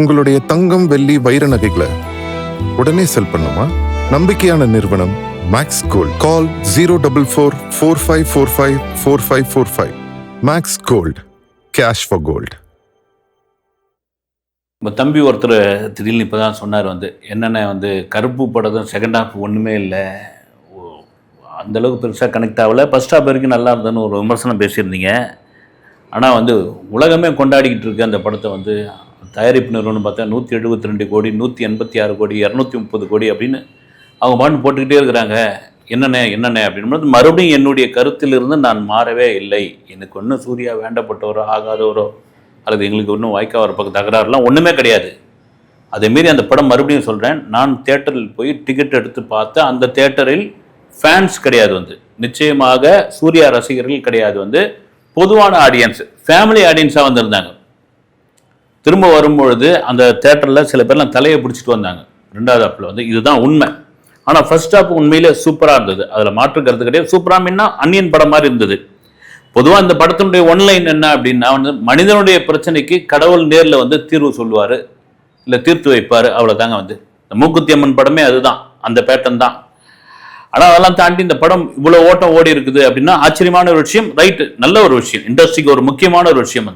உங்களுடைய தங்கம், வெள்ளி, வைர நகைகளை உடனே செல் பண்ணுமா? நம்பிக்கையான நிறுவனம் Max Gold. Call 044-4545-4545. Max Gold, cash for gold. இப்போ தம்பி ஒருத்தர் திடீர்னு இப்போ தான் சொன்னார் என்னென்ன கருப்பு படத்தும் செகண்ட் ஹாஃப் ஒன்றுமே இல்லை, அந்தளவுக்கு பெருசாக கனெக்ட் ஆகலை, ஃபஸ்ட் ஹாஃப் வரைக்கும் நல்லா இருந்ததுன்னு ஒரு விமர்சனம் பேசியிருந்தீங்க. ஆனால் உலகமே கொண்டாடிக்கிட்டு இருக்கு அந்த படத்தை. தயாரிப்பு நிறுவனம் பார்த்தா 172 கோடி, 186 கோடி, 230 கோடி அப்படின்னு அவங்க பாட்டு போட்டுக்கிட்டே இருக்கிறாங்க. என்னென்ன அப்படின்போது மறுபடியும் என்னுடைய கருத்திலிருந்து நான் மாறவே இல்லை. எனக்கு ஒன்றும் சூர்யா வேண்டப்பட்டவரோ ஆகாதவரோ அல்லது எங்களுக்கு ஒன்றும் வாய்க்கா வர பக்கம் தகராறுலாம் ஒன்றுமே கிடையாது. அதேமாரி அந்த படம் மறுபடியும் சொல்கிறேன், நான் தியேட்டரில் போய் டிக்கெட் எடுத்து பார்த்தேன். அந்த தியேட்டரில் ஃபேன்ஸ் கிடையாது, நிச்சயமாக சூர்யா ரசிகர்கள் கிடையாது, பொதுவான ஆடியன்ஸ், ஃபேமிலி ஆடியன்ஸாக வந்திருந்தாங்க. திரும்ப வரும்பொழுது அந்த தேட்டரில் சில பேர்லாம் தலையை பிடிச்சிட்டு வந்தாங்க. ரெண்டாவது ஹாப்பில் இதுதான் உண்மை. ஆனால் ஃபர்ஸ்ட் ஹாப் உண்மையிலே சூப்பராக இருந்தது, அதில் மாற்றுக்கிறது கிடையாது. சூப்பராக மீன்னா அந்நியன் படம் மாதிரி இருந்தது. பொதுவாக இந்த படத்தினுடைய ஒன்லைன் என்ன அப்படின்னா மனிதனுடைய பிரச்சனைக்கு கடவுள் நேரில் தீர்வு சொல்லுவார், இல்லை தீர்த்து வைப்பார், அவ்வளோதாங்க. இந்த மூக்குத்தி அம்மன் படமே அதுதான், அந்த பேட்டர்ன் தான். ஆனால் அதெல்லாம் தாண்டி இந்த படம் இவ்வளோ ஓட்டம் ஓடி இருக்குது அப்படின்னா ஆச்சரியமான ஒரு விஷயம். ரைட்டு, நல்ல ஒரு விஷயம், இண்டஸ்ட்ரிக்கு ஒரு முக்கியமான ஒரு விஷயம்.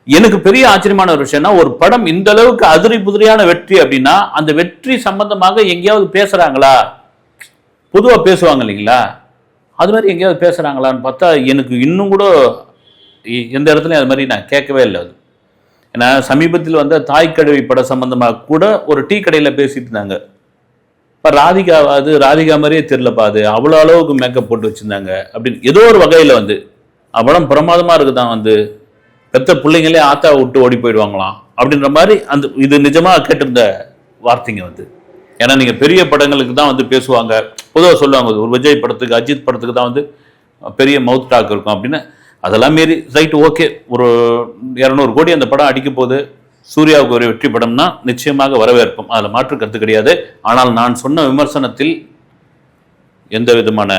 எனக்கு பெரிய ஆச்சரியமான ஒரு விஷயம்னா, ஒரு படம் இந்த அளவுக்கு அதிரி புதிரியான வெற்றி அப்படின்னா அந்த வெற்றி சம்பந்தமாக எங்கேயாவது பேசுறாங்களா? பொதுவாக பேசுவாங்க இல்லைங்களா, அது மாதிரி எங்கேயாவது பேசுறாங்களான்னு பார்த்தா எனக்கு இன்னும் கூட எந்த இடத்துலையும் அது மாதிரி நான் கேட்கவே இல்லை. ஏன்னா சமீபத்தில் தாய் கழுவி படம் சம்பந்தமாக கூட ஒரு டீ கடையில் பேசிட்டு இருந்தாங்க. இப்போ ராதிகா மாதிரியே தெரியலப்பா, அது அவ்வளோ அளவுக்கு மேக்கப் போட்டு வச்சுருந்தாங்க அப்படின்னு ஏதோ ஒரு வகையில் படம் பிரமாதமாக இருக்குதான், பெத்த பிள்ளைங்களே ஆத்தா விட்டு ஓடி போயிடுவாங்களாம் அப்படின்ற மாதிரி இது நிஜமாக கேட்டிருந்த வார்த்தைங்க. ஏன்னா நீங்கள் பெரிய படங்களுக்கு தான் பேசுவாங்க, பொதுவாக சொல்லுவாங்க. ஒரு விஜய் படத்துக்கு, அஜித் படத்துக்கு தான் பெரிய மவுத் டாக் இருக்கும் அப்படின்னு. அதெல்லாம் மீறி ரைட், ஓகே, ஒரு 200 கோடி அந்த படம் அடிக்க போகுது, சூர்யாவுக்கு ஒரு வெற்றி படம்னா நிச்சயமாக வரவேற்போம், அதில் மாற்று கருத்து கிடையாது. ஆனால் நான் சொன்ன விமர்சனத்தில் எந்த விதமான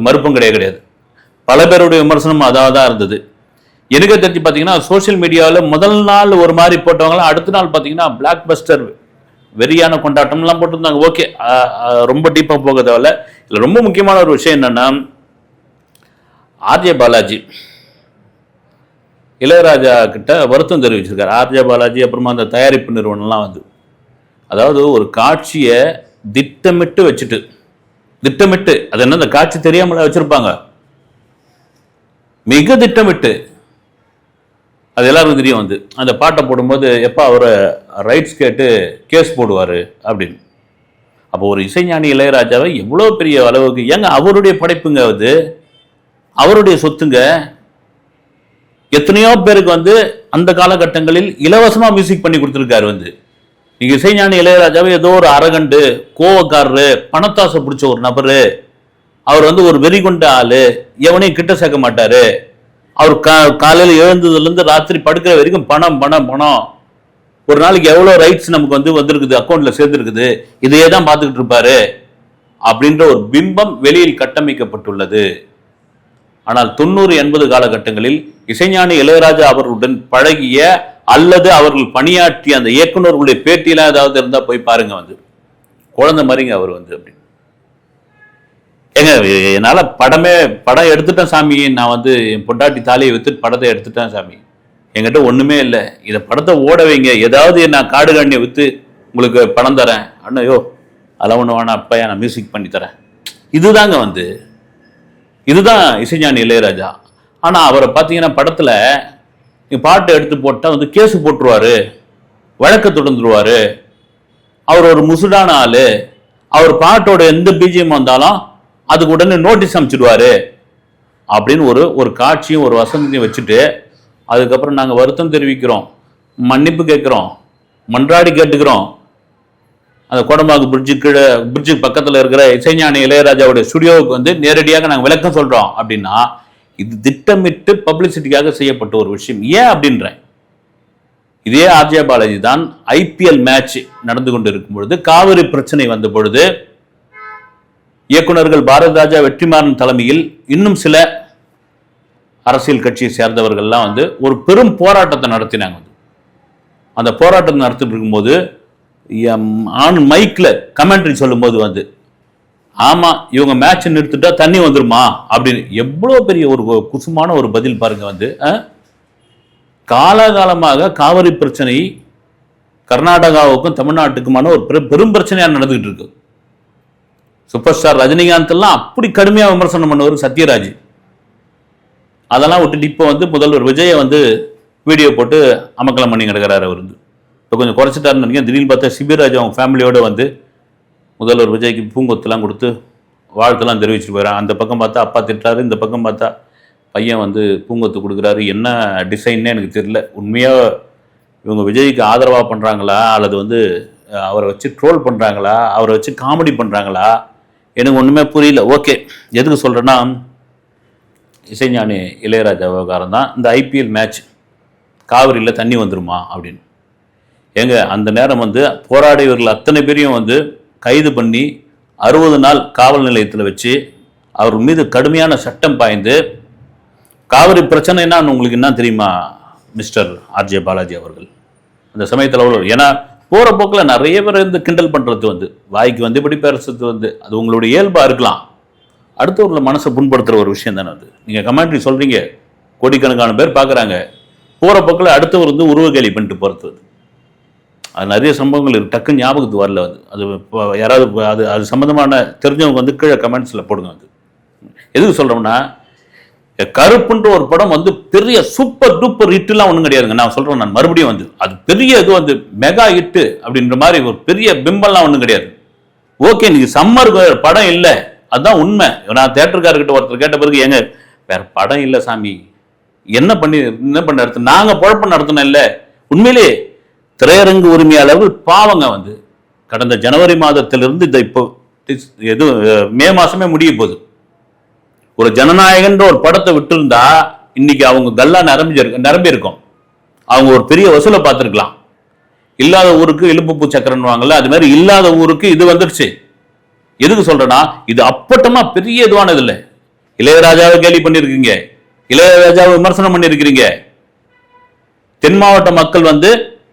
மறுப்பும் கிடையாது. பல பேருடைய விமர்சனம் அதாக தான் இருந்தது. எனக்கு தெரிஞ்சு பார்த்தீங்கன்னா சோசியல் மீடியாவில் முதல் நாள் ஒரு மாதிரி போட்டவங்களாம் அடுத்த நாள் பார்த்தீங்கன்னா பிளாக் பஸ்டர் வெறியான கொண்டாட்டம்லாம் போட்டிருந்தாங்க. ஓகே, ரொம்ப டீப்பாக போக தேவையில்ல. இதில் ரொம்ப முக்கியமான ஒரு விஷயம் என்னென்னா, ஆர்ஜே பாலாஜி இளையராஜா கிட்ட வருத்தம் தெரிவிச்சிருக்காரு. ஆர்ஜே பாலாஜி அப்புறமா அந்த தயாரிப்பு நிறுவனம்லாம் அதாவது ஒரு காட்சியை திட்டமிட்டு அது என்ன, அந்த காட்சி தெரியாமல வச்சிருப்பாங்க, மிக திட்டமிட்டு. அது எல்லாருக்கும் தெரியும். அந்த பாட்டை போடும்போது எப்போ அவரை ரைட்ஸ் கேட்டு கேஸ் போடுவார் அப்படின்னு. அப்போ ஒரு இசைஞானி இளையராஜாவை எவ்வளோ பெரிய அளவுக்கு, ஏங்க அவருடைய படைப்புங்க, அவருடைய சொத்துங்க. எத்தனையோ பேருக்கு அந்த காலகட்டங்களில் இலவசமாக மியூசிக் பண்ணி கொடுத்துருக்காரு. நீங்கள் இசைஞானி இளையராஜாவை ஏதோ ஒரு அரகண்டு, கோவக்காரரு, பணத்தாசை பிடிச்ச ஒரு நபர், அவர் ஒரு வெறி கொண்ட ஆள், எவனையும் கிட்ட சேர்க்க மாட்டார். அவர் காலையில் எழுந்ததுலேருந்து ராத்திரி படுக்கிற வரைக்கும் பணம் பணம் பணம், ஒரு நாளைக்கு எவ்வளோ ரைட்ஸ் நமக்கு வந்திருக்குது, அக்கௌண்ட்டில் சேர்ந்துருக்குது, இதையே தான் பார்த்துக்கிட்டு இருப்பாரு அப்படின்ற ஒரு பிம்பம் வெளியில் கட்டமைக்கப்பட்டுள்ளது. ஆனால் 90-80 காலகட்டங்களில் இசைஞானி இளையராஜா அவர்களுடன் பழகிய அல்லது அவர்கள் பணியாற்றிய அந்த இயக்குநர்களுடைய பேட்டியெல்லாம் ஏதாவது இருந்தால் போய் பாருங்க. குழந்தை மாதிரிங்க அவர் அப்படின்னு. ஏங்க என்னால் படம் எடுத்துட்டேன் சாமி, நான் என் பொண்டாட்டி தாலியை வித்துட்டு படத்தை எடுத்துட்டேன் சாமி, என்கிட்ட ஒன்றுமே இல்லை, இதை படத்தை ஓட வைங்க, ஏதாவது நான் காடு கண்ணியை விற்று உங்களுக்கு பணம் தரேன் அண்ணையோ, அதெல்லாம் ஒன்று வேணா அப்பையா, நான் மியூசிக் பண்ணி தரேன். இதுதாங்க இதுதான் இசைஞானி இளையராஜா. ஆனால் அவரை பார்த்தீங்கன்னா படத்தில் பாட்டை எடுத்து போட்டால் கேஸு போட்டுருவார், வழக்கு தொடர்ந்துருவார். அவர் ஒரு முசுடான ஆள், அவர் பாட்டோட எந்த பிஜிஎம் வந்தாலும் அதுக்கு உடனே நோட்டீஸ் அனுப்பிச்சிடுவாரு அப்படின்னு ஒரு காட்சியும் ஒரு வசனத்தையும் வச்சுட்டு, அதுக்கப்புறம் நாங்கள் வருத்தம் தெரிவிக்கிறோம், மன்னிப்பு கேட்குறோம், மன்றாடி கேட்டுக்கிறோம், அந்த கோடம்பாக்கு பிரிட்ஜுக்கு பக்கத்தில் இருக்கிற இசைஞானி இளையராஜாவுடைய ஸ்டுடியோவுக்கு நேரடியாக நாங்கள் விளக்கம் சொல்கிறோம் அப்படின்னா, இது திட்டமிட்டு பப்ளிசிட்டிக்காக செய்யப்பட்ட ஒரு விஷயம். ஏன் அப்படின்றேன், இதே ஆர்ஜே பாலாஜி தான் IPL மேட்ச் நடந்து கொண்டு இருக்கும் பொழுது, காவிரி பிரச்சனை வந்த பொழுது, இயக்குநர்கள் பாரதி ராஜா, வெற்றிமாறன் தலைமையில் இன்னும் சில அரசியல் கட்சியை சேர்ந்தவர்கள்லாம் ஒரு பெரும் போராட்டத்தை நடத்தினாங்க. அந்த போராட்டம் நடத்திட்டு இருக்கும்போது ஆன் மைக்கில் கமெண்ட்ரி சொல்லும்போது வந்து ஆமாம் இவங்க மேட்ச் நிறுத்திட்டா தண்ணி வந்துருமா அப்படின்னு எவ்வளோ பெரிய ஒரு குசுமான ஒரு பதில் பாருங்க வந்து. காலகாலமாக காவிரி பிரச்சனை கர்நாடகாவுக்கும் தமிழ்நாட்டுக்குமான ஒரு பெரும் பிரச்சனையாக நடந்துகிட்டு இருக்கு. சூப்பர் ஸ்டார் ரஜினிகாந்த் எல்லாம் அப்படி கடுமையாக விமர்சனம் பண்ணவர் சத்யராஜ். அதெல்லாம் விட்டுட்டு இப்போ வந்து முதல்வர் விஜயை வந்து வீடியோ போட்டு அமக்கலம் பண்ணி கிடக்கிறார். அவர் வந்து இப்போ கொஞ்சம் குறைச்சிட்டாருன்னு நினைக்கிறேன். திடீர்னு பார்த்தா சிபிராஜ் அவங்க ஃபேமிலியோடு வந்து முதல்வர் விஜய்க்கு பூங்கொத்துலாம் கொடுத்து வாழ்த்துலாம் தெரிவிச்சுட்டு போயிடறான். அந்த பக்கம் பார்த்தா அப்பா திட்டுறாரு, இந்த பக்கம் பார்த்தா பையன் வந்து பூங்கொத்து கொடுக்குறாரு. என்ன டிசைன்னே எனக்கு தெரியல. உண்மையாக இவங்க விஜய்க்கு ஆதரவாக பண்ணுறாங்களா அல்லது வந்து அவரை வச்சு ட்ரோல் பண்ணுறாங்களா, அவரை வச்சு காமெடி பண்ணுறாங்களா, எனக்கு ஒன்றுமே புரியல. ஓகே, எதுக்கு சொல்கிறேன்னா இசைஞானி இளையராஜா விவகாரம் தான். இந்த ஐபிஎல் மேட்ச் காவிரியில் தண்ணி வந்துருமா அப்படின்னு ஏங்க அந்த நேரம் வந்து போராடியவர்கள் அத்தனை பேரையும் வந்து கைது பண்ணி 60 நாள் காவல் நிலையத்தில் வச்சு அவர் மீது கடுமையான சட்டம் பாய்ந்து காவிரி பிரச்சனைனா உங்களுக்கு என்ன தெரியுமா மிஸ்டர் ஆர்ஜே பாலாஜி அவர்கள் அந்த சமயத்தில் அவ்வளோ. ஏன்னா போகிற போக்கில் நிறைய பேர் வந்து கிண்டல் பண்ணுறது வந்து வாய்க்கு வந்து இப்படி பேசுறது வந்து அது உங்களுடைய இயல்பாக இருக்கலாம். அடுத்தவர்களை மனசை புண்படுத்துகிற ஒரு விஷயம் தானே அது. நீங்கள் கமெண்ட்ரி சொல்கிறீங்க, கோடிக்கணக்கான பேர் பார்க்குறாங்க, போகிற போக்கில் அடுத்தவர் வந்து உருவகேலி பண்ணிட்டு போகிறது. அது நிறைய சம்பவங்கள் இருக்குது, டக்கு ஞாபகத்துக்கு வரல. அது யாராவது அது சம்மந்தமான தெரிஞ்சவங்க வந்து கீழே கமெண்ட்ஸில் போடுங்க. அது எதுக்கு சொல்கிறோம்னா கருப்புன்ற ஒரு படம் வந்து பெரிய சூப்பர் டூப்பர் ஹிட்டுலாம் ஒன்றும் கிடையாதுங்க. நான் சொல்கிறேன், நான் மறுபடியும் வந்து அது பெரிய இது வந்து மெகா ஹிட்டு அப்படின்ற மாதிரி ஒரு பெரிய பிம்பம்லாம் ஒன்றும் கிடையாது. ஓகே, நீங்கள் சம்மர் படம் இல்லை, அதுதான் உண்மை. நான் தேட்டருக்காரர்கிட்ட ஒருத்தர் கேட்ட பிறகு ஏங்க வேற படம் இல்லை சாமி, என்ன பண்ண நடத்து நாங்கள் குழப்பம் நடத்தினோம் இல்லை. உண்மையிலே திரையரங்கு உரிமையாளர்கள் பாவங்க வந்து கடந்த ஜனவரி மாதத்திலிருந்து இந்த இப்போ மே மாசமே முடிய போகுது. ஒரு ஜனநாயகன்ற ஒரு படத்தை விட்டு இருந்தா இன்னைக்கு அவங்க கல்லா நிரம்பி இருக்கும். அவங்க ஒரு பெரிய வசூலை பார்த்துருக்கலாம். இல்லாத ஊருக்கு இழுப்பு சக்கரன்னுவாங்கல்ல, அது மாதிரி இல்லாத ஊருக்கு இது வந்துடுச்சு. எதுக்கு சொல்றேன்னா இது அப்பட்டமா பெரிய இதுவானது இல்லை. இளையராஜாவை கேலி பண்ணிருக்கீங்க, இளையராஜாவை விமர்சனம் பண்ணிருக்கிறீங்க. தென் மாவட்ட மக்கள் வந்து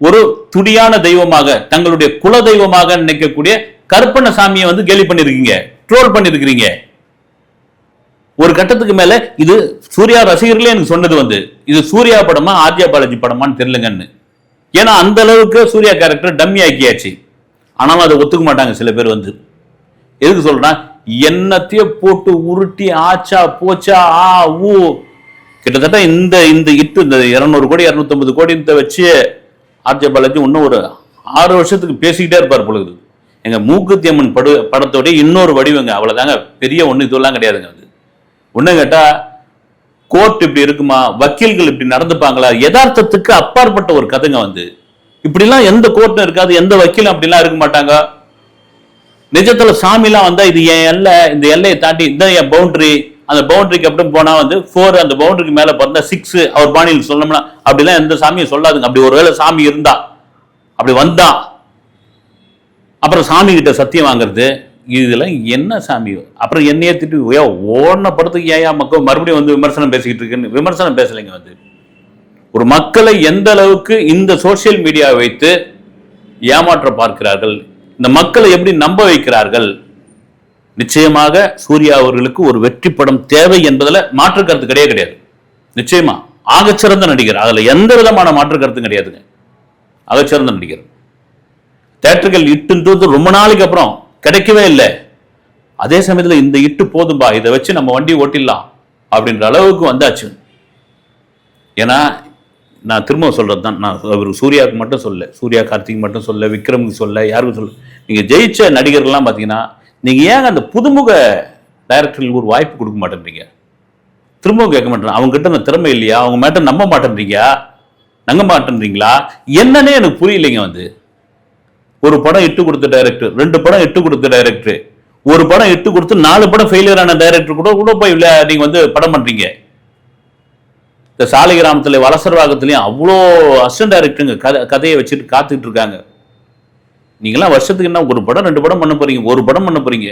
ஒரு துடியான தெய்வமாக தங்களுடைய குல தெய்வமாக நினைக்கக்கூடிய கருப்பண்ணசாமியை வந்து கேலி பண்ணிருக்கீங்க, ட்ரோல் பண்ணிருக்கிறீங்க. ஒரு கட்டத்துக்கு மேல இது சூர்யா ரசிகர்களே எனக்கு சொன்னது வந்து இது சூர்யா படமா ஆர்ஜே பாலாஜி படமான்னு தெரியலங்கன்னு. ஏன்னா அந்த அளவுக்கு சூர்யா கேரக்டர் டம்மி ஆக்கியாச்சு. ஆனாலும் அதை ஒத்துக்க மாட்டாங்க சில பேர் வந்து. எதுக்கு சொல்றேன்னா என்னத்தையோ போட்டு உருட்டி ஆச்சா போச்சா ஆ ஊ கிட்டத்தட்ட இந்த இட்டு இந்த 200 கோடி 250 கோடி வச்சு ஆர்ஜே பாலாஜி இன்னும் ஒரு 6 வருஷத்துக்கு பேசிக்கிட்டே இருப்பார் பொழுது. எங்க மூக்குத்தி அம்மன் படத்தோட இன்னொரு வடிவங்க, அவ்வளவுதாங்க. பெரிய ஒண்ணு இதெல்லாம் கிடையாதுங்க. அது ஒண்ணு கேட்டா கோர்ட் இப்படி இருக்குமா, வக்கீல்கள் இப்படி நடந்துப்பாங்களா, யதார்த்தத்துக்கு அப்பாற்பட்ட ஒரு கதைங்க வந்து. இப்படிலாம் எந்த கோர்ட்டும் இருக்காது, எந்த வக்கீலும் அப்படிலாம் இருக்க மாட்டாங்க. நிஜத்துல சாமிலாம் வந்தா இது என் எல்லை, இந்த எல்லையை தாண்டி இந்த என் பவுண்டரி, அந்த பவுண்டரிக்கு அப்படி போனா வந்து 4, அந்த பவுண்டரிக்கு மேல பிறந்தா 6 அவர் பாணியில் சொல்லணும்னா அப்படிலாம் எந்த சாமியும் சொல்லாதுங்க. அப்படி ஒருவேளை சாமி இருந்தா அப்படி வந்தா அப்புறம் சாமி கிட்ட சத்தியம் வாங்குறது, இதெல்லாம் என்ன சாமி? அப்புறம் என்னையே திட்டு ஓன படத்துக்கு ஏன் மக்கள் மறுபடியும் வந்து விமர்சனம் பேசிக்கிட்டு இருக்குன்னு. விமர்சனம் பேசலைங்க வந்து. ஒரு மக்களை எந்த அளவுக்கு இந்த சோசியல் மீடியாவை வைத்து ஏமாற்ற பார்க்கிறார்கள், இந்த மக்களை எப்படி நம்ப வைக்கிறார்கள். நிச்சயமாக சூர்யா அவர்களுக்கு ஒரு வெற்றி படம் தேவை என்பதில் மாற்று கருத்து கிடையாது. நிச்சயமா ஆகச்சிறந்த நடிகர், அதுல எந்த விதமான மாற்று கருத்தும் கிடையாதுங்க. ஆகச்சிறந்த நடிகர். தியேட்டர்கள் இட்டுன்றது ரொம்ப நாளைக்கு அப்புறம் கிடைக்கவே இல்லை. அதே சமயத்தில் இந்த இட்டு போதும்பா, இதை வச்சு நம்ம வண்டி ஓட்டிடலாம் அப்படின்ற அளவுக்கு வந்தாச்சு. ஏன்னா நான் திரும்ப சொல்றது தான், நான் அவர் சூர்யாவுக்கு மட்டும் சொல்ல, சூர்யா கார்த்திக் மட்டும் சொல்ல, விக்ரமுக்கு சொல்ல, யாருக்கும் சொல்ல. நீங்க ஜெயிச்ச நடிகர்கள்லாம் பார்த்தீங்கன்னா நீங்க ஏன் அந்த புதுமுக டைரக்டர்களுக்கு ஒரு வாய்ப்பு கொடுக்க மாட்டேன்றீங்க? திரும்பவும் கேட்க மாட்டேன், அவங்க கிட்ட அந்த திறமை இல்லையா, அவங்க மேட்ட நம்ப மாட்டேன்றீங்களா என்னன்னே எனக்கு புரியலைங்க வந்து. ஒரு படம் இட்டு கொடுத்த டைரக்டர், 2 படம் இட்டு கொடுத்த டைரக்டர், ஒரு படம் இட்டு கொடுத்து 4 படம் ஃபெயிலியர் ஆன டைரக்டர் கூட போய் நீங்க வந்து படம் பண்றீங்க. இந்த சாலை கிராமத்துல வலசர்வாகத்திலையும் அவ்வளோ அசிஸ்டன்ட் டைரக்டருங்க கதையை வச்சுட்டு காத்துக்கிட்டு இருக்காங்க. நீங்களாம் வருஷத்துக்கு என்ன 1 படம் 2 படம் பண்ண போறீங்க, 1 படம் பண்ண போறீங்க.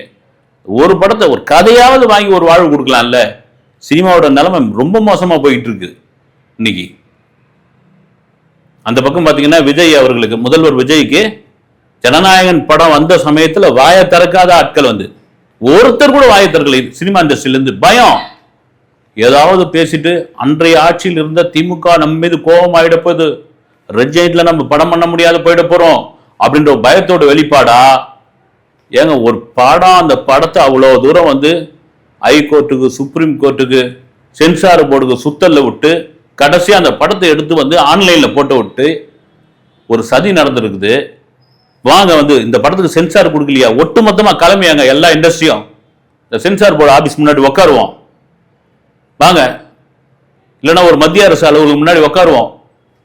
ஒரு படத்தை ஒரு கதையாவது வாங்கி ஒரு வாழ்வு கொடுக்கலாம்ல. சினிமாவோட நிலைமை ரொம்ப மோசமா போயிட்டு இருக்கு இன்னைக்கு. அந்த பக்கம் பார்த்தீங்கன்னா விஜய் அவர்களுக்கு, முதல்வர் விஜய்க்கு ஜனநாயகன் படம் வந்த சமயத்தில் வாயை திறக்காத ஆட்கள் வந்து ஒருத்தர் கூட வாயை திறக்கல. சினிமா இண்டஸ்ட்ரியிலிருந்து பயம், ஏதாவது பேசிட்டு அன்றைய ஆட்சியில் இருந்த திமுக நம்ம மீது கோபம் ஆயிட போகுது, ரெஜெக்ட்ல நம்ம படம் பண்ண முடியாத போயிட போறோம் அப்படின்ற பயத்தோட வெளிப்பாடா. ஏங்க ஒரு படம், அந்த படத்தை அவ்வளோ தூரம் வந்து ஹைகோர்ட்டுக்கு, சுப்ரீம் கோர்ட்டுக்கு, சென்சார் போர்டுக்கு சுத்தல்ல விட்டு கடைசியாக அந்த படத்தை எடுத்து வந்து ஆன்லைனில் போட்டு விட்டு ஒரு சதி நடந்திருக்குது. வாங்க வந்து இந்த படத்துக்கு சென்சார் கொடுக்கலையா, ஒட்டு மொத்தமாக கிளம்பியாங்க எல்லா இண்டஸ்ட்ரியும், இந்த சென்சார் போர்டு ஆஃபீஸ் முன்னாடி உட்காருவோம் வாங்க, இல்லைன்னா ஒரு மத்திய அரசு அலுவலகம் முன்னாடி உட்காருவோம்,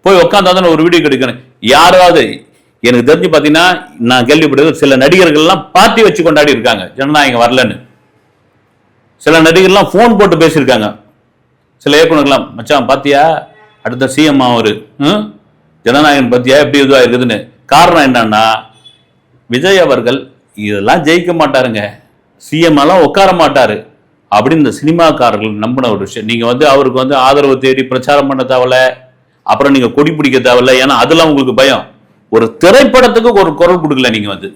போய் உட்காந்தா தானே ஒரு வீடியோ கிடைக்கணும். யாராவது எனக்கு தெரிஞ்சு பார்த்தீங்கன்னா, நான் கேள்விப்பட்டது சில நடிகர்கள்லாம் பார்ட்டி வச்சு கொண்டாடி இருக்காங்க ஜனநாயகம் வரலன்னு. சில நடிகர்லாம் ஃபோன் போட்டு பேசியிருக்காங்க. சில இயக்குனர்கள்லாம், மச்சான் பாத்தியா அடுத்த சிஎம் அவரு, ஜனநாயகன் பத்தியா எப்படி இதுவாக இருக்குதுன்னு. காரணம் என்னன்னா, விஜய் அவர்கள் இதெல்லாம் ஜெயிக்க மாட்டாருங்க, சிஎம் எல்லாம் உட்கார மாட்டாரு அப்படின்னு இந்த சினிமாக்காரர்கள் நம்பின ஒரு விஷயம். நீங்க வந்து அவருக்கு வந்து ஆதரவு தேடி பிரச்சாரம் பண்ண தேவையில்ல, அப்புறம் நீங்க கொடி பிடிக்க தேவையில்ல, ஏன்னா அதெல்லாம் உங்களுக்கு பயம். ஒரு திரைப்படத்துக்கு ஒரு குரல் கொடுக்கல நீங்க வந்து.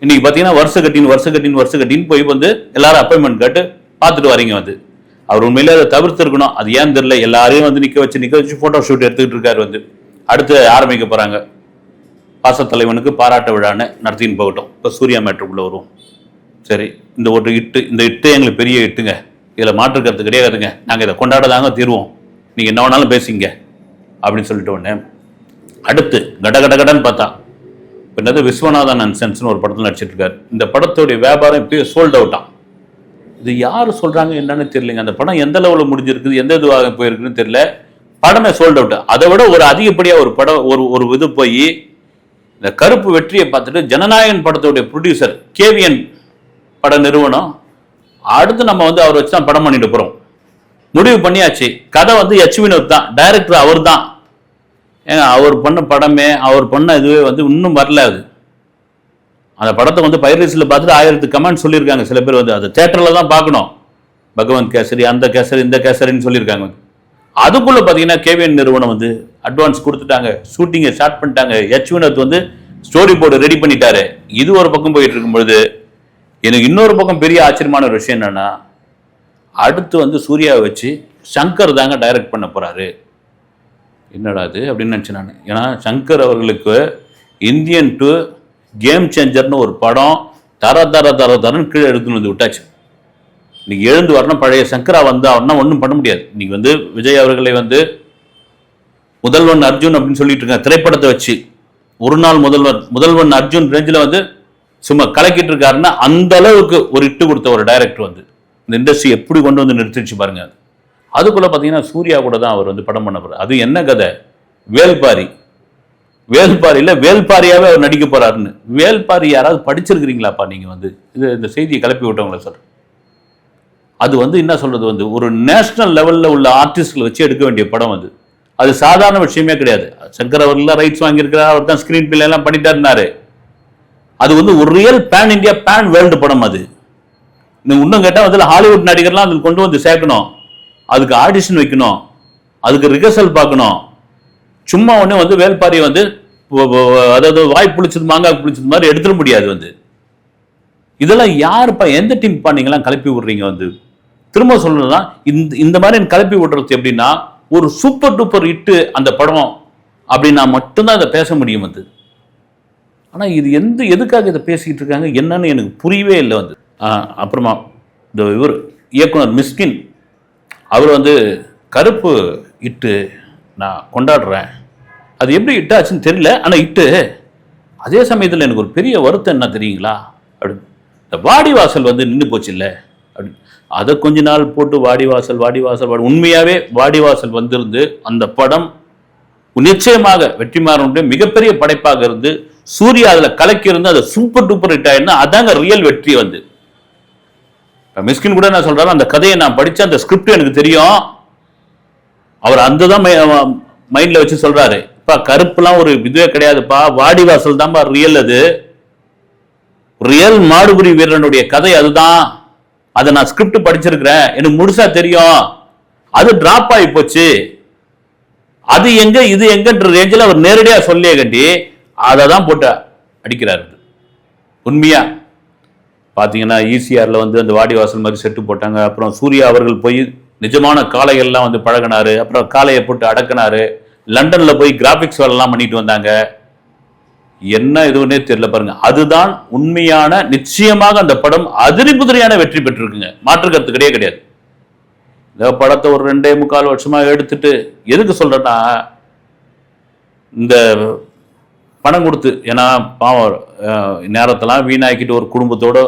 இன்னைக்கு பாத்தீங்கன்னா வருஷ கட்டின்னு போய் வந்து எல்லாரும் அப்பாயின்மெண்ட் கேட்டு பார்த்துட்டு வரீங்க வந்து. அவர் உண்மையிலே அதை தவிர்த்து இருக்கணும், அது ஏன் தெரியல. எல்லாரையும் வந்து நிக்க வச்சு போட்டோ ஷூட் எடுத்துக்கிட்டு இருக்காரு வந்து. அடுத்து ஆரம்பிக்க போறாங்க பாசத்தலைவனுக்கு பாராட்ட விழான்னு நடத்தின்னு போகட்டும். இப்போ சூர்யா மேட்ருக்குள்ள வருவோம். சரி, இந்த ஒரு இட்டு, இந்த இட்டு எங்களுக்கு பெரிய இட்டுங்க, இதில் மாற்றுக்கிறது கிடையாதுங்க, நாங்கள் இதை கொண்டாடதாங்க தீர்வோம், நீங்கள் என்ன வேணாலும் பேசிங்க அப்படின்னு சொல்லிட்டு உடனே அடுத்து கடன்னு பார்த்தா என்னது விஸ்வநாதன் அண்ட் சென்ஸ்னு ஒரு படத்தில் நடிச்சிட்டு இருக்காரு. இந்த படத்துடைய வியாபாரம் இப்போ சோல்ட் அவுட்டான். இது யார் சொல்றாங்க என்னன்னு தெரியலங்க. அந்த படம் எந்த லெவலில் முடிஞ்சிருக்குது, எந்த இதுவாக போயிருக்குன்னு தெரியல, படமே சோல்ட் அவுட். அதை விட ஒரு அதிகப்படியாக ஒரு படம் ஒரு இது போய் இந்த கருப்பு வெற்றியை பார்த்துட்டு ஜனநாயகன் படத்துடைய ப்ரொடியூசர் கேவிஎன் பட நிறுவனம் அடுத்து நம்ம வந்து அவர் வச்சு தான் படம் பண்ணிட்டு போறோம் முடிவு பண்ணியாச்சு. கதை வந்து எச் வினோத் தான், டைரக்டர் அவர் தான். ஏங்க அவர் பண்ண படமே, அவர் பண்ண இதுவே வந்து இன்னும் வரல. அது அந்த படத்தை வந்து பைரசியில் பார்த்துட்டு 1000 கமெண்ட் சொல்லியிருக்காங்க சில பேர் வந்து. அது தேட்டரில் தான் பார்க்கணும், பகவந்த் கேசரி, அந்த கேசரி, இந்த கேசரின்னு சொல்லியிருக்காங்க. அதுக்குள்ள பார்த்தீங்கன்னா கேவிஎன் நிறுவனம் வந்து அட்வான்ஸ் கொடுத்துட்டாங்க, ஷூட்டிங்கை ஸ்டார்ட் பண்ணிட்டாங்க. எச் வினோத் வந்து ஸ்டோரி போர்டு ரெடி பண்ணிட்டாரு. இது ஒரு பக்கம் போயிட்டு இருக்கும் பொழுது எனக்கு இன்னொரு பக்கம் பெரிய ஆச்சரியமான ஒரு விஷயம் என்னன்னா, அடுத்து வந்து சூர்யாவை வச்சு சங்கர் தாங்க டைரக்ட் பண்ண போறாரு. என்னடா அது அப்படின்னு நினச்சேன் நான். ஏன்னா சங்கர் அவர்களுக்கு இந்தியன் டு கேம் சேஞ்சர்னு ஒரு படம் தரன்னு கீழே எடுத்துன்னு வந்து விட்டாச்சு. இன்னைக்கு எழுந்து வரணும், பழைய சங்கரா வந்து அவர்னா ஒன்றும் பண்ண முடியாது. இன்னைக்கு வந்து விஜய் அவர்களை வந்து முதல்வன் அர்ஜுன் அப்படின்னு சொல்லிட்டு இருக்காங்க. திரைப்படத்தை வச்சு ஒரு நாள் முதல்வன் அர்ஜுன் ரேஞ்சில் வந்து சும்மா கலக்கிட்டு இருக்காருன்னா அந்த அளவுக்கு ஒரு இட்டு கொடுத்த ஒரு டைரக்டர் வந்து இந்த இண்டஸ்ட்ரி எப்படி கொண்டு வந்து நிறுத்திச்சு பாருங்க. அதுக்குள்ள பார்த்தீங்கன்னா சூர்யா கூட தான் அவர் வந்து படம் பண்ண போறாரு. அது என்ன கதை, வேல்பாரியில் வேல்பாரியாவே அவர் நடிக்க போறாருன்னு. வேல்பாரி யாராவது படிச்சிருக்கிறீங்களாப்பா நீங்க வந்து இந்த செய்தியை கிளப்பி விட்டவங்கள சார். அது வந்து என்ன சொல்றது வந்து ஒரு நேஷனல் லெவலில் உள்ள ஆர்டிஸ்ட்களை வச்சு எடுக்க வேண்டிய படம் வந்து. அது சாதாரண விஷயமே கிடையாது. சங்கர் அவர்கள் ரைட்ஸ் வாங்கியிருக்கிறார், அவர் தான் ஸ்கிரீன் பிளே எல்லாம் பண்ணிட்டாருனாரு. அது வந்து ஒரு real pan India pan world படம். அது இன்னும் கேட்டால் வந்து ஹாலிவுட் நடிகர்லாம் அதில் கொண்டு வந்து சேர்க்கணும், அதுக்கு ஆடிஷன் வைக்கணும், அதுக்கு ரிஹர்சல் பார்க்கணும். சும்மா ஒன்று வந்து வேல்பாரி வந்து அதாவது வாய் புளிச்சது மாங்காய் புளிச்சது மாதிரி எடுத்துட முடியாது வந்து. இதெல்லாம் யாருப்பா, எந்த டீம் நீங்களாம் கிளப்பி விடுறீங்க வந்து. திரும்ப சொல்லணும்னா இந்த மாதிரி கிளப்பி விடுறது எப்படின்னா ஒரு சூப்பர் டூப்பர் இட்டு அந்த படம் அப்படின்னா மட்டும்தான் இதை பேச முடியும் வந்து. ஆனால் இது எதுக்காக இதை பேசிக்கிட்டு இருக்காங்க என்னன்னு எனக்கு புரியவே இல்லை வந்து. அப்புறமா இந்த இவர் இயக்குனர் மிஸ்கின் அவர் வந்து கருப்பு இட்டு நான் கொண்டாடுறேன், அது எப்படி இட்டாச்சுன்னு தெரியல, ஆனால் இட்டு. அதே சமயத்தில் எனக்கு ஒரு பெரிய வருத்தம் என்ன தெரியுங்களா, அப்படின்னு இந்த வாடிவாசல் வந்து நின்று போச்சு இல்லை அப்படின்னு அதை கொஞ்ச நாள் போட்டு வாடிவாசல் உண்மையாகவே வாடிவாசல் வந்திருந்து அந்த படம் நிச்சயமாக வெற்றிமாறனுடைய மிகப்பெரிய படைப்பாக இருந்து சூர்யா அதில் கலக்கி இருந்து அதை சூப்பர் டூப்பர் ஹிட் ஆயிருந்தா அதாங்க ரியல் வெற்றி வந்து. மிஸ்கின் கூட நான் சொல்றாரு, அந்த கதையை நான் படிச்ச அந்த ஸ்கிரிப்ட் எனக்கு தெரியும், அவர் அந்த தான் மைண்ட்ல வச்சு சொல்றாரு. இப்ப கருப்புலாம் ஒரு இதுவே கிடையாதுப்பா, வாடிவாசல் தான்ப்பா ரியல். அது ரியல் மாடுபுரி வீரனுடைய கதை அதுதான். அதை நான் ஸ்கிரிப்ட் படிச்சிருக்கிறேன், எனக்கு முழுசா தெரியும். அது டிராப் ஆகி போச்சு, அது எங்க இது எங்கன்ற ரேஞ்சில் அவர் நேரடியாக சொல்லியே கட்டி அதை தான் போட்டு அடிக்கிறாரு. உண்மையா பார்த்தீங்கன்னா ஈசிஆரில் வந்து அந்த வாடிவாசல் மாதிரி செட்டு போட்டாங்க. அப்புறம் சூர்யா அவர்கள் போய் நிஜமான காளைகள்லாம் வந்து பழகினாரு. அப்புறம் காளையை போட்டு அடக்கினாரு. லண்டனில் போய் கிராஃபிக்ஸ் வேலைலாம் பண்ணிட்டு வந்தாங்க. என்ன இதுன்னே தெரியல பாருங்க. அதுதான் உண்மையான, நிச்சயமாக அந்த படம் அதிரி புதிரியான வெற்றி பெற்றிருக்குங்க. மாற்று கருத்து கிடையாது கிடையாது. இந்த படத்தை ஒரு 2.25 வருஷமா எடுத்துட்டு எதுக்கு சொல்றேன்னா, இந்த பணம் கொடுத்து, ஏன்னா பாவம் நேரத்தெல்லாம் வீணாக்கிட்டு ஒரு குடும்பத்தோட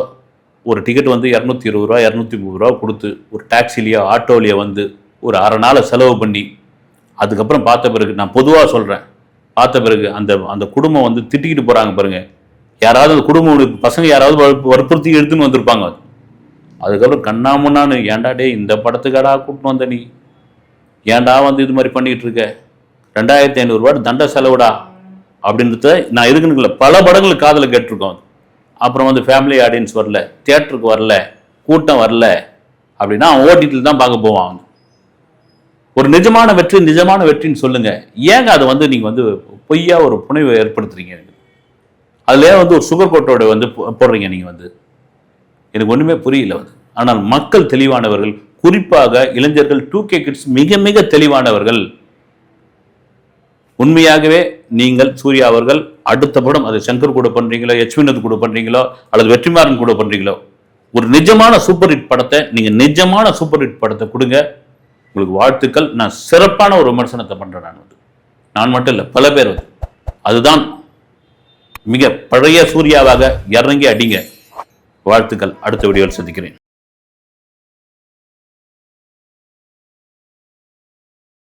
ஒரு டிக்கெட் வந்து 220 ரூபா 230 ரூபா கொடுத்து ஒரு டாக்ஸிலேயோ ஆட்டோலையோ வந்து ஒரு அரை நாளை செலவு பண்ணி அதுக்கப்புறம் பார்த்த பிறகு, நான் பொதுவாக சொல்கிறேன், பார்த்த பிறகு அந்த அந்த குடும்பம் வந்து திட்டிக்கிட்டு போகிறாங்க பாருங்க. யாராவது அந்த குடும்பம் பசங்க யாராவது வற்புறுத்தி எடுத்துன்னு வந்திருப்பாங்க. அதுக்கப்புறம் கண்ணாமுன்னான்னு, ஏன்டா டே இந்த படத்துக்காடா கூட்டின்னு வந்த நீ, ஏன்டா வந்து இது மாதிரி பண்ணிக்கிட்டு இருக்க, 2500 ரூபா தண்ட செலவுடா அப்படின்றத நான் இருக்குன்னு பல படங்களுக்கு காதில் கேட்டிருக்கோம். அப்புறம் வந்து ஃபேமிலி ஆடியன்ஸ் வரல, தியேட்டருக்கு வரல, கூட்டம் வரல அப்படின்னா அவன் ஓடிடியில் தான் பார்க்க போவான். ஒரு நிஜமான வெற்றின்னு சொல்லுங்க. ஏங்க அதை வந்து நீங்க வந்து பொய்யா ஒரு புனைவை ஏற்படுத்துறீங்க? அதுல வந்து ஒரு சுகர் கோட்டோட வந்து போடுறீங்க நீங்க வந்து. எனக்கு ஒண்ணுமே புரியல வந்து. ஆனால் மக்கள் தெளிவானவர்கள், குறிப்பாக இளைஞர்கள், 2K கிட்ஸ் மிக மிக தெளிவானவர்கள். உண்மையாகவே நீங்கள் சூர்யா அவர்கள் அடுத்த படம், அது சங்கர் கூட பண்றீங்களோ, வினோத் கூட பண்றீங்களோ, அல்லது வெற்றிமாறன் கூட பண்றீங்களோ, ஒரு நிஜமான சூப்பர் ஹிட் படத்தை, நீங்க நிஜமான சூப்பர் ஹிட் படத்தை கொடுங்க. உங்களுக்கு வாழ்த்துக்கள். நான் சிறப்பான ஒரு விமர்சனத்தை பண்றேன். நான் மட்டும் இல்லை, பல பேர் வந்து அதுதான் மிக பழைய சூர்யாவாக இறங்கி அடிங்க. வாழ்த்துக்கள். அடுத்த வீடியோவில் சந்திக்கிறேன்.